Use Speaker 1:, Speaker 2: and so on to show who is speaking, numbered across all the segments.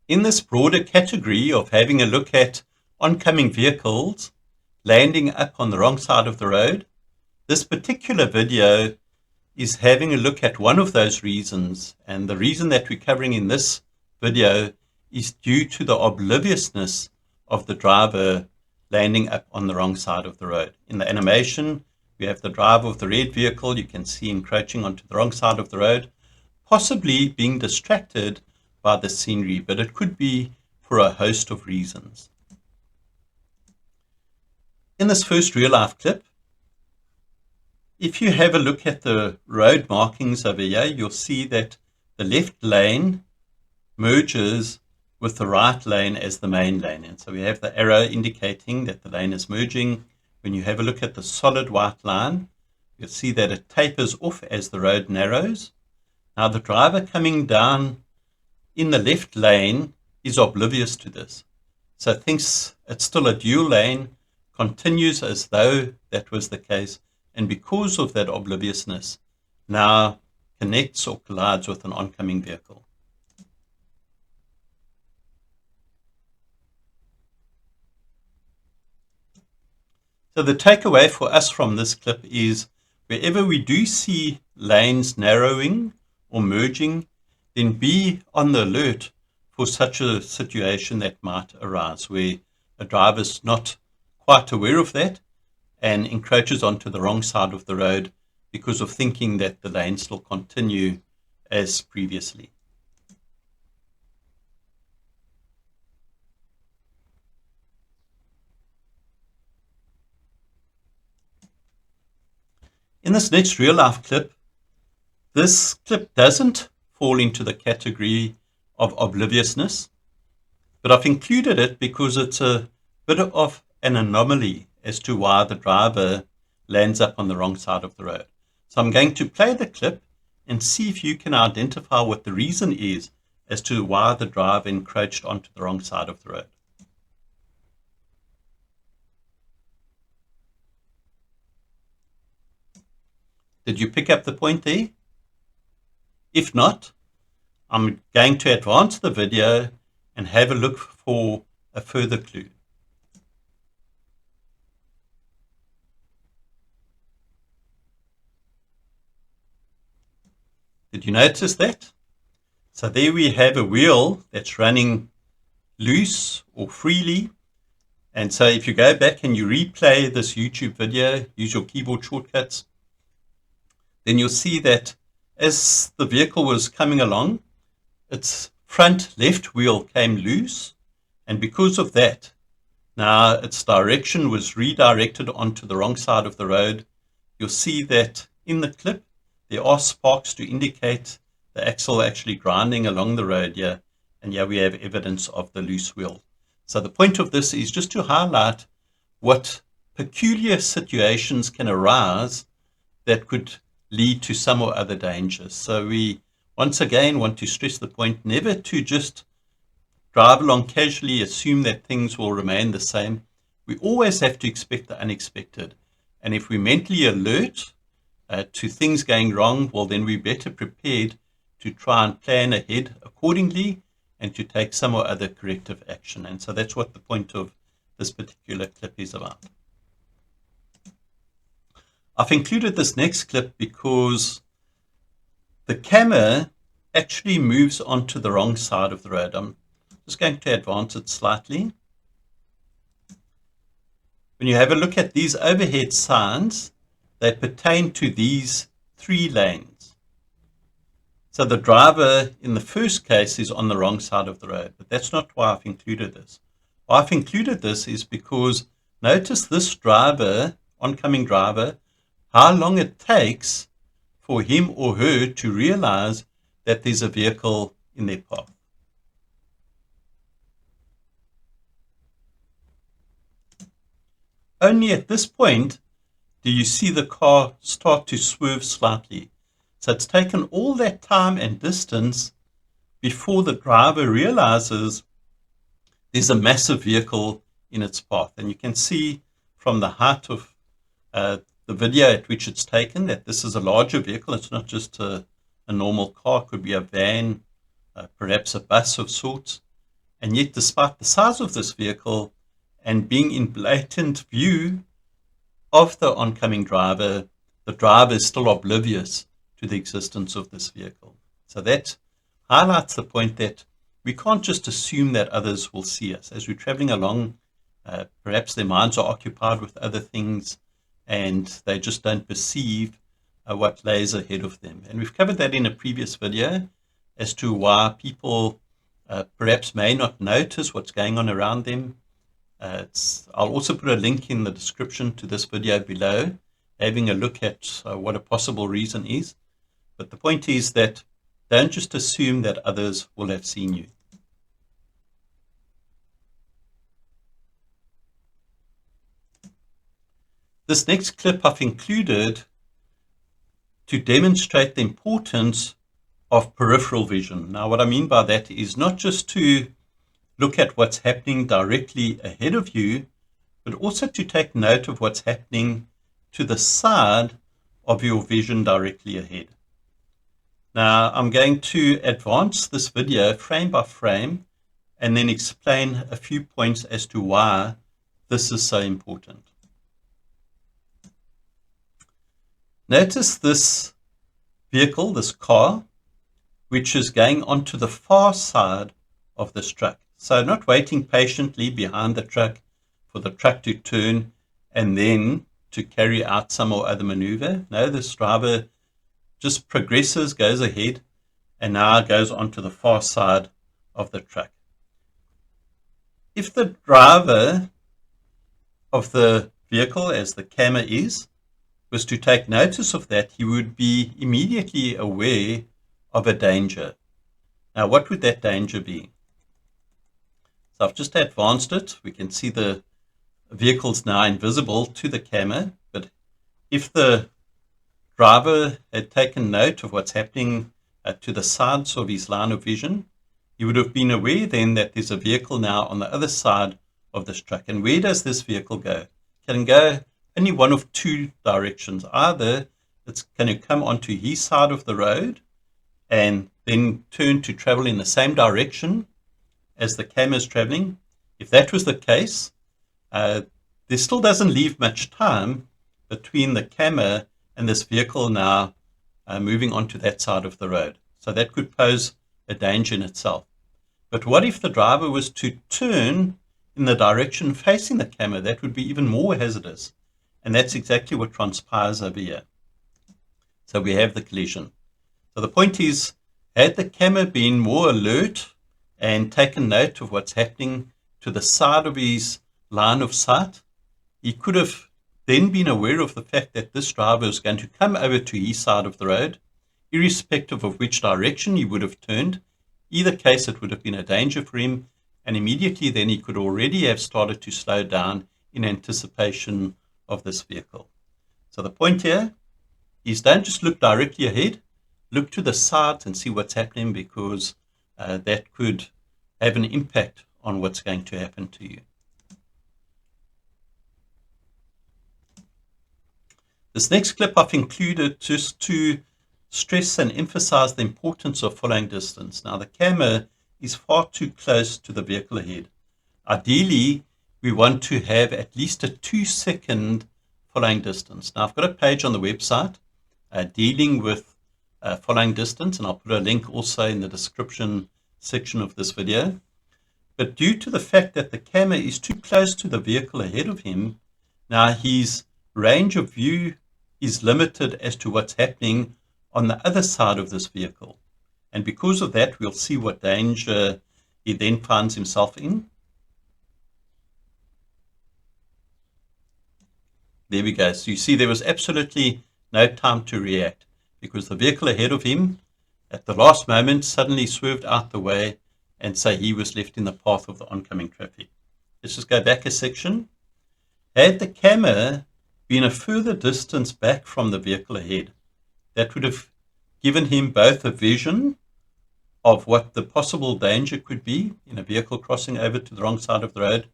Speaker 1: In this broader category of having a look at oncoming vehicles landing up on the wrong side of the road, this particular video is having a look at one of those reasons, and the reason that we're covering in this video is due to the obliviousness of the driver landing up on the wrong side of the road. In the animation, we have the driver of the red vehicle you can see encroaching onto the wrong side of the road, possibly being distracted by the scenery, but it could be for a host of reasons. In this first real-life clip, if you have a look at the road markings over here, you'll see that the left lane merges with the right lane as the main lane. And so we have the arrow indicating that the lane is merging. When you have a look at the solid white line, you'll see that it tapers off as the road narrows. Now the driver coming down in the left lane is oblivious to this. So thinks it's still a dual lane, continues as though that was the case, and because of that obliviousness, now connects or collides with an oncoming vehicle. So the takeaway for us from this clip is wherever we do see lanes narrowing or merging, then be on the alert for such a situation that might arise where a driver's not quite aware of that and encroaches onto the wrong side of the road because of thinking that the lanes still continue as previously. In this next real-life clip, this clip doesn't fall into the category of obliviousness, but I've included it because it's a bit of an anomaly as to why the driver lands up on the wrong side of the road. So I'm going to play the clip and see if you can identify what the reason is as to why the driver encroached onto the wrong side of the road. Did you pick up the point there? If not, I'm going to advance the video and have a look for a further clue. Did you notice that? So there we have a wheel that's running loose or freely. And so if you go back and you replay this YouTube video, use your keyboard shortcuts, then you'll see that as the vehicle was coming along, its front left wheel came loose. And because of that, now its direction was redirected onto the wrong side of the road. You'll see that in the clip, there are sparks to indicate the axle actually grinding along the road here. And here we have evidence of the loose wheel. So the point of this is just to highlight what peculiar situations can arise that could lead to some or other dangers. So we once again want to stress the point never to just drive along casually, assume that things will remain the same. We always have to expect the unexpected. And if we're mentally alert to things going wrong, well, then we're better prepared to try and plan ahead accordingly and to take some or other corrective action. And so that's what the point of this particular clip is about. I've included this next clip because the camera actually moves onto the wrong side of the road. I'm just going to advance it slightly. When you have a look at these overhead signs, they pertain to these 3 lanes. So the driver in the first case is on the wrong side of the road, but that's not why I've included this. Why I've included this is because notice this driver, oncoming driver, how long it takes for him or her to realize that there's a vehicle in their path. Only at this point do you see the car start to swerve slightly. So it's taken all that time and distance before the driver realizes there's a massive vehicle in its path. And you can see from the height of the video at which it's taken that this is a larger vehicle. It's not just a normal car. It could be a van, perhaps a bus of sorts. And yet, despite the size of this vehicle and being in blatant view of the oncoming driver, the driver is still oblivious to the existence of this vehicle. So that highlights the point that we can't just assume that others will see us. As we're traveling along, perhaps their minds are occupied with other things and they just don't perceive what lays ahead of them. And we've covered that in a previous video as to why people perhaps may not notice what's going on around them. I'll also put a link in the description to this video below, having a look at what a possible reason is. But the point is that don't just assume that others will have seen you. This next clip I've included to demonstrate the importance of peripheral vision. Now, what I mean by that is not just to look at what's happening directly ahead of you, but also to take note of what's happening to the side of your vision directly ahead. Now, I'm going to advance this video frame by frame and then explain a few points as to why this is so important. Notice this vehicle, this car, which is going onto the far side of this truck. So not waiting patiently behind the truck for the truck to turn and then to carry out some or other maneuver. No, this driver just progresses, goes ahead, and now goes onto the far side of the truck. If the driver of the vehicle, as the camera is, was to take notice of that, he would be immediately aware of a danger. Now, what would that danger be? So I've just advanced it. We can see the vehicle's now invisible to the camera, but if the driver had taken note of what's happening to the sides of his line of vision, he would have been aware then that there's a vehicle now on the other side of this truck. And where does this vehicle go? It can go only one of two directions. Either it's going to come onto his side of the road and then turn to travel in the same direction as the camera is traveling. If that was the case, there still doesn't leave much time between the camera and this vehicle now moving onto that side of the road. So that could pose a danger in itself. But what if the driver was to turn in the direction facing the camera? That would be even more hazardous. And that's exactly what transpires over here. So we have the collision. So the point is, had the camera been more alert and taken note of what's happening to the side of his line of sight, he could have then been aware of the fact that this driver is going to come over to his side of the road, irrespective of which direction he would have turned. Either case, it would have been a danger for him, and immediately then he could already have started to slow down in anticipation of this vehicle. So the point here is, don't just look directly ahead, look to the sides and see what's happening, because that could have an impact on what's going to happen to you. This next clip I've included just to stress and emphasize the importance of following distance. Now, the camera is far too close to the vehicle ahead. Ideally, we want to have at least a 2-second following distance. Now, I've got a page on the website dealing with following distance, and I'll put a link also in the description section of this video. But due to the fact that the camera is too close to the vehicle ahead of him, now his range of view is limited as to what's happening on the other side of this vehicle. And because of that, we'll see what danger he then finds himself in. There we go. So you see there was absolutely no time to react, because the vehicle ahead of him at the last moment suddenly swerved out the way, and so he was left in the path of the oncoming traffic. Let's just go back a section. Had the camera been a further distance back from the vehicle ahead, that would have given him both a vision of what the possible danger could be in a vehicle crossing over to the wrong side of the road,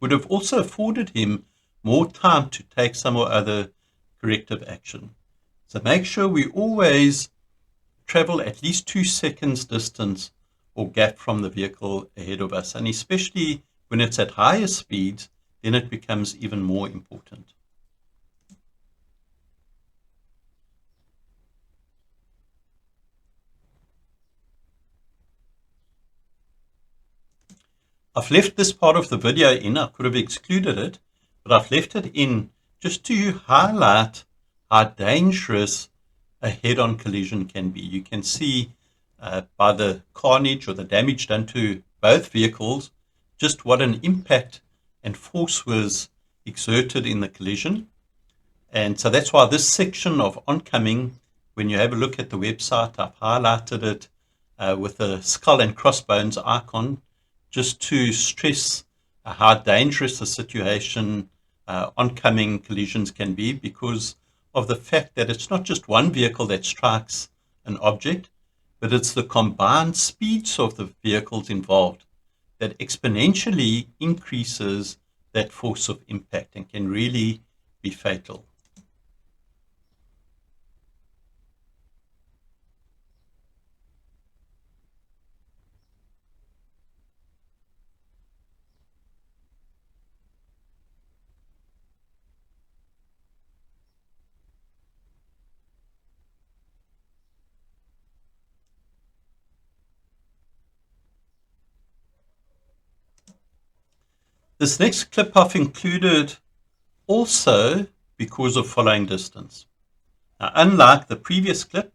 Speaker 1: would have also afforded him more time to take some or other corrective action. So make sure we always travel at least 2 seconds distance or gap from the vehicle ahead of us. And especially when it's at higher speeds, then it becomes even more important. I've left this part of the video in. I could have excluded it, but I've left it in just to highlight how dangerous a head-on collision can be. You can see by the carnage or the damage done to both vehicles just what an impact and force was exerted in the collision. And so that's why this section of Oncoming, when you have a look at the website, I've highlighted it with the skull and crossbones icon, just to stress how dangerous a situation oncoming collisions can be, because of the fact that it's not just one vehicle that strikes an object, but it's the combined speeds of the vehicles involved that exponentially increases that force of impact and can really be fatal. This next clip I've included also because of following distance. Now, unlike the previous clip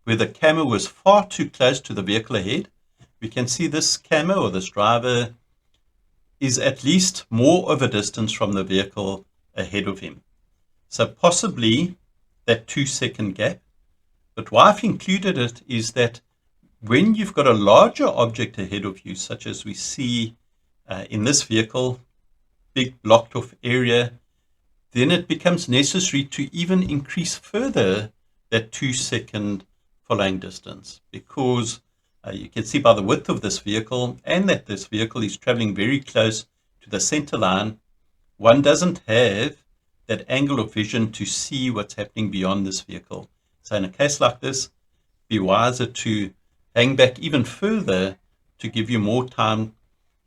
Speaker 1: where the camera was far too close to the vehicle ahead, we can see this camera or this driver is at least more of a distance from the vehicle ahead of him. So possibly that 2-second gap. But why I've included it is that when you've got a larger object ahead of you, such as we see in this vehicle, big blocked off area, then it becomes necessary to even increase further that 2-second following distance, because you can see by the width of this vehicle and that this vehicle is traveling very close to the center line, one doesn't have that angle of vision to see what's happening beyond this vehicle. So in a case like this, be wiser to hang back even further to give you more time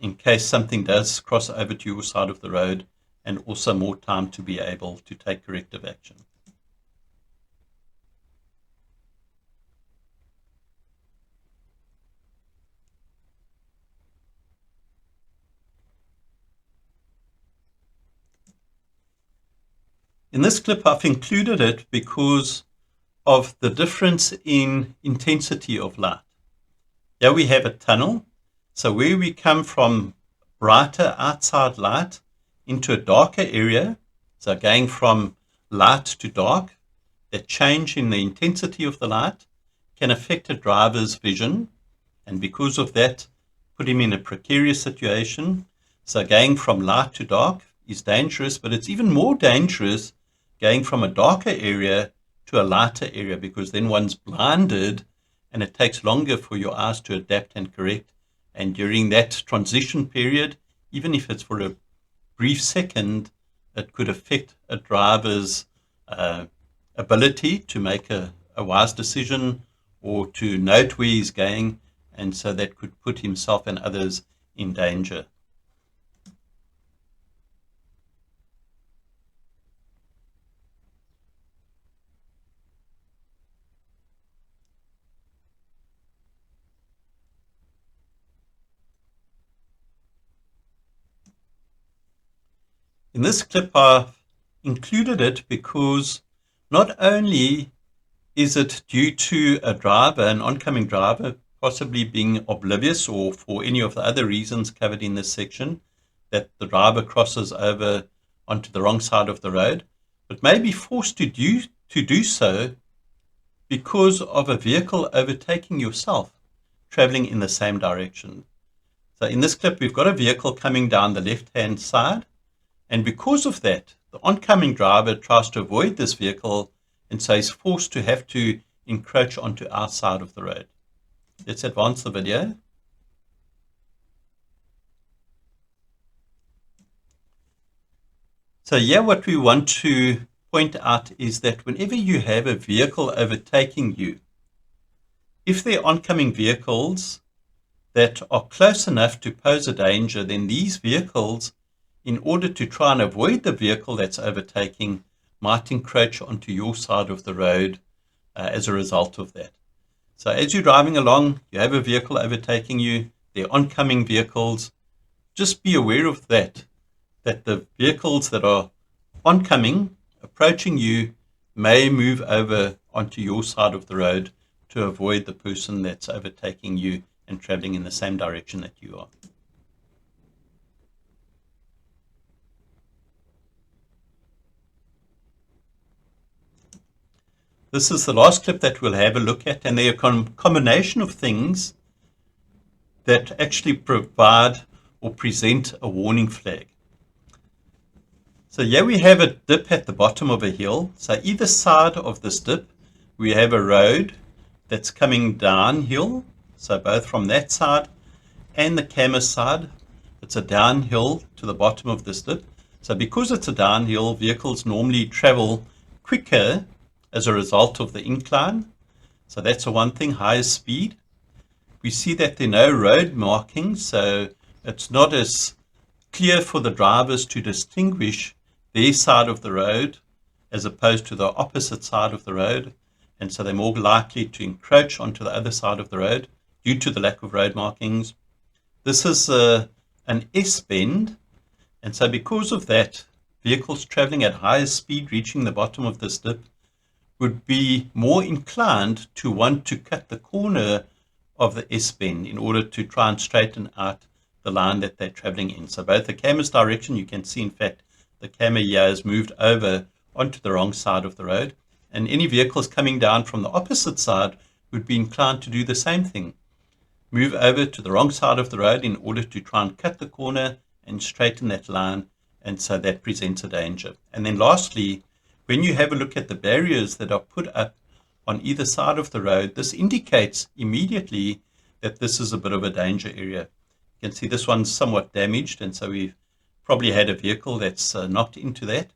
Speaker 1: in case something does cross over to your side of the road, and also more time to be able to take corrective action. In this clip, I've included it because of the difference in intensity of light. Here we have a tunnel. So where we come from brighter outside light into a darker area, so going from light to dark, that change in the intensity of the light can affect a driver's vision, and because of that, put him in a precarious situation. So going from light to dark is dangerous, but it's even more dangerous going from a darker area to a lighter area, because then one's blinded and it takes longer for your eyes to adapt and correct. And during that transition period, even if it's for a brief second, it could affect a driver's ability to make a wise decision or to note where he's going, and so that could put himself and others in danger. In this clip, I've included it because not only is it due to a driver, an oncoming driver, possibly being oblivious or for any of the other reasons covered in this section, that the driver crosses over onto the wrong side of the road, but may be forced to do so because of a vehicle overtaking yourself, traveling in the same direction. So in this clip, we've got a vehicle coming down the left-hand side, and because of that, the oncoming driver tries to avoid this vehicle, and so he's forced to have to encroach onto our side of the road. Let's advance the video. So here what we want to point out is that whenever you have a vehicle overtaking you, if they're oncoming vehicles, that are close enough to pose a danger, then these vehicles, in order to try and avoid the vehicle that's overtaking, might encroach onto your side of the road as a result of that. So as you're driving along, you have a vehicle overtaking you, they're oncoming vehicles. Just be aware of that the vehicles that are oncoming, approaching you, may move over onto your side of the road to avoid the person that's overtaking you and traveling in the same direction that you are. This is the last clip that we'll have a look at, and they're a combination of things that actually provide or present a warning flag. So here we have a dip at the bottom of a hill. So either side of this dip, we have a road that's coming downhill. So both from that side and the camera side, it's a downhill to the bottom of this dip. So because it's a downhill, vehicles normally travel quicker as a result of the incline. So that's the one thing, higher speed. We see that there are no road markings, so it's not as clear for the drivers to distinguish their side of the road as opposed to the opposite side of the road. And so they're more likely to encroach onto the other side of the road due to the lack of road markings. This is an S-bend, and so because of that, vehicles traveling at higher speed reaching the bottom of this dip would be more inclined to want to cut the corner of the S-bend in order to try and straighten out the line that they're traveling in. So both the camera's direction, you can see in fact the camera here has moved over onto the wrong side of the road, and any vehicles coming down from the opposite side would be inclined to do the same thing. Move over to the wrong side of the road in order to try and cut the corner and straighten that line, and so that presents a danger. And then lastly, when you have a look at the barriers that are put up on either side of the road, this indicates immediately that this is a bit of a danger area. You can see this one's somewhat damaged, and so we've probably had a vehicle that's knocked into that.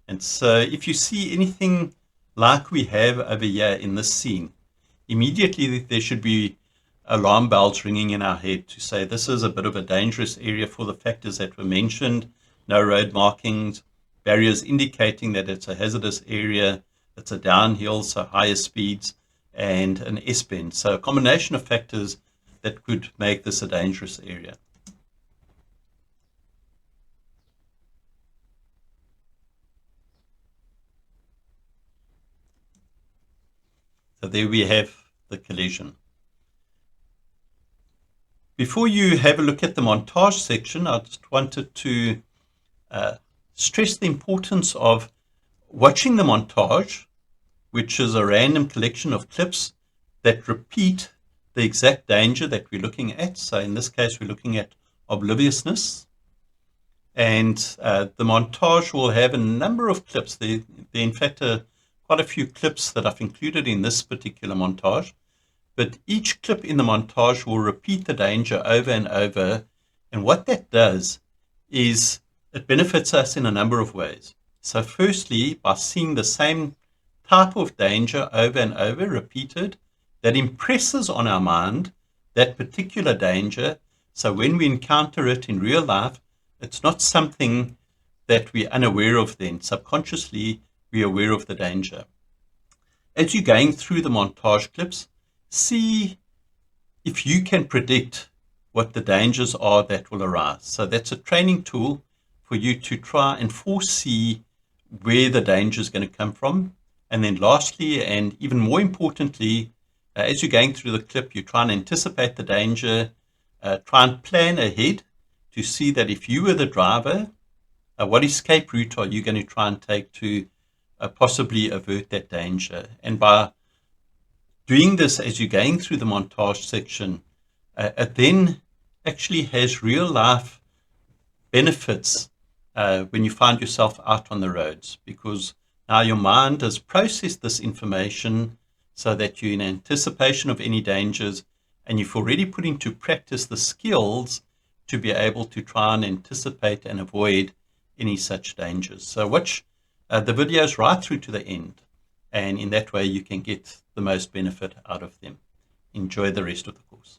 Speaker 1: And so if you see anything like we have over here in this scene, immediately there should be alarm bells ringing in our head to say this is a bit of a dangerous area for the factors that were mentioned. No road markings, barriers indicating that it's a hazardous area, it's a downhill, so higher speeds, and an S-bend. So a combination of factors that could make this a dangerous area. So there we have the collision. Before you have a look at the montage section, I just wanted to stress the importance of watching the montage, which is a random collection of clips that repeat the exact danger that we're looking at. So in this case, we're looking at obliviousness. And the montage will have a number of clips. There in fact, quite a few clips that I've included in this particular montage. But each clip in the montage will repeat the danger over and over. And what that does is it benefits us in a number of ways. So firstly, by seeing the same type of danger over and over repeated, that impresses on our mind that particular danger. So when we encounter it in real life, it's not something that we're unaware of then. Subconsciously, we're aware of the danger. As you're going through the montage clips, see if you can predict what the dangers are that will arise. So that's a training tool for you to try and foresee where the danger is going to come from. And then lastly, and even more importantly, as you're going through the clip, you try and anticipate the danger, try and plan ahead to see that if you were the driver, what escape route are you going to try and take to possibly avert that danger. And by doing this as you're going through the montage section, it then actually has real life benefits when you find yourself out on the roads, because now your mind has processed this information so that you're in anticipation of any dangers, and you've already put into practice the skills to be able to try and anticipate and avoid any such dangers. So watch the videos right through to the end, and in that way you can get the most benefit out of them. Enjoy the rest of the course.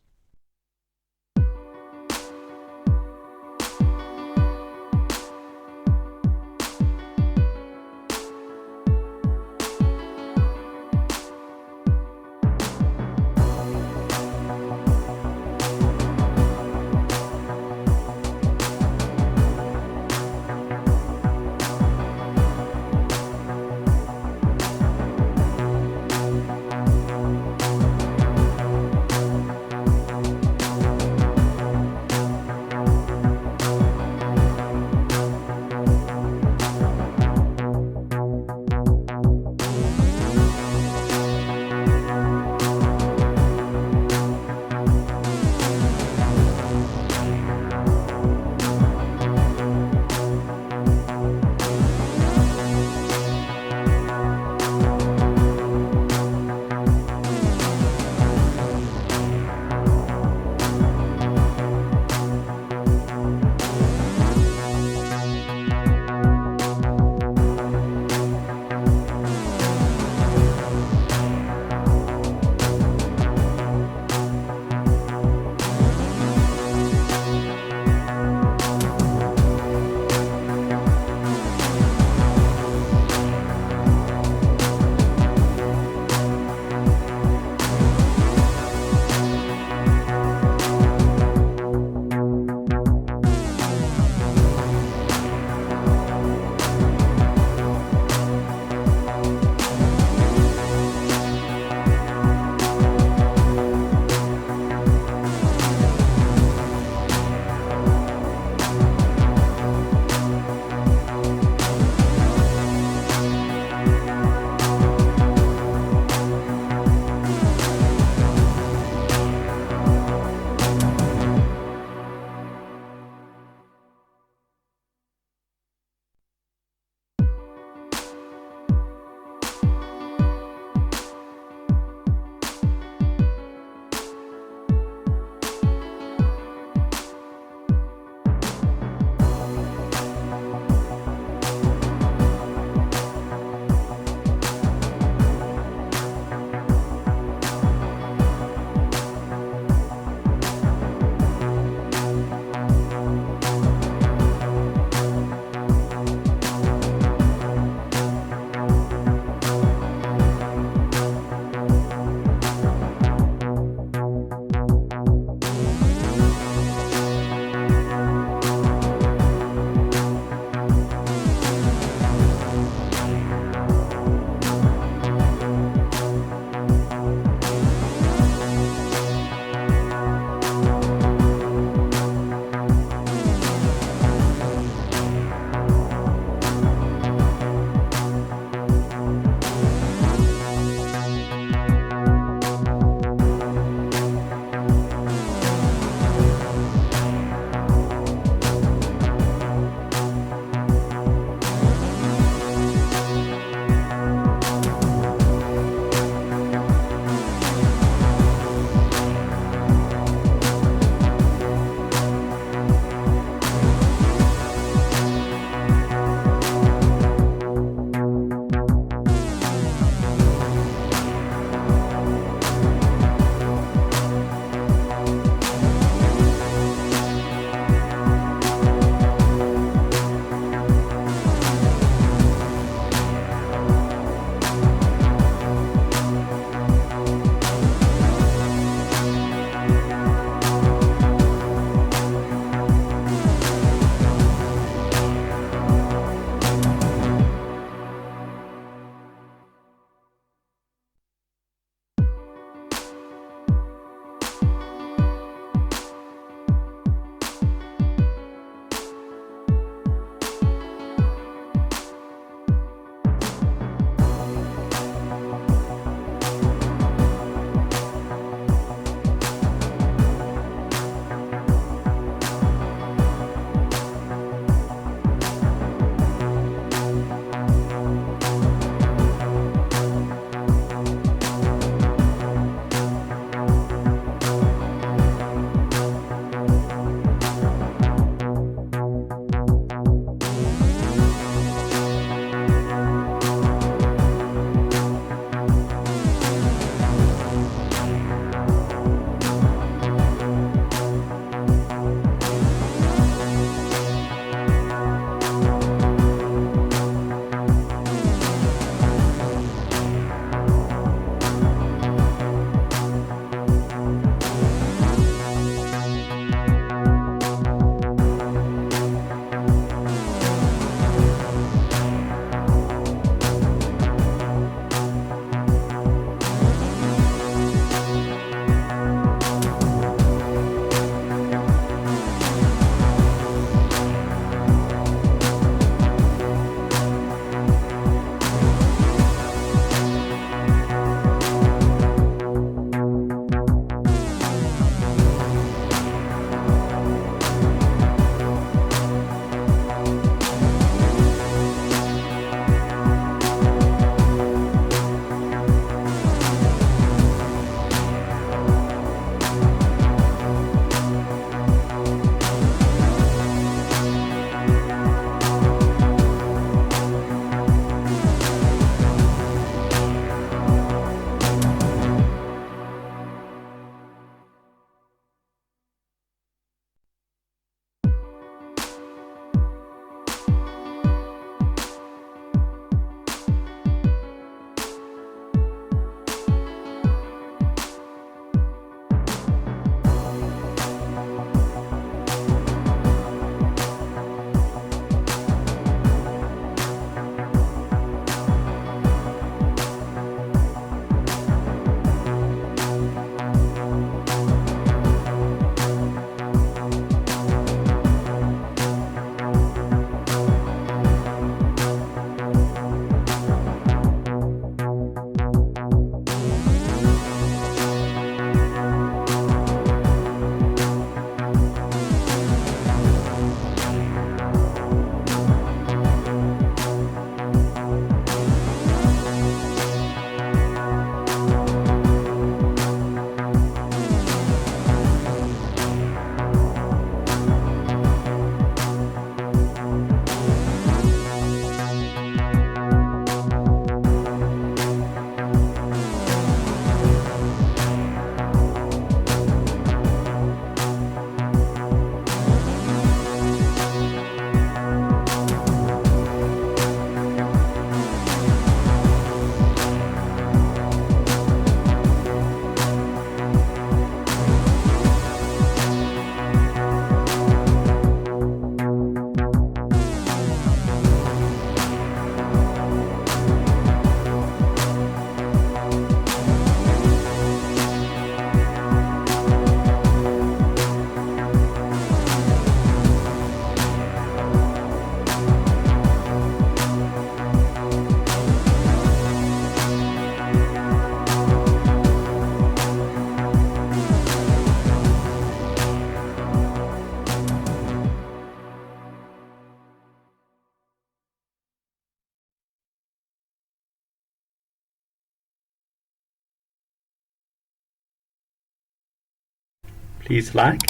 Speaker 2: Please like,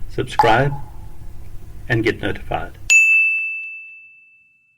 Speaker 2: subscribe, and get notified.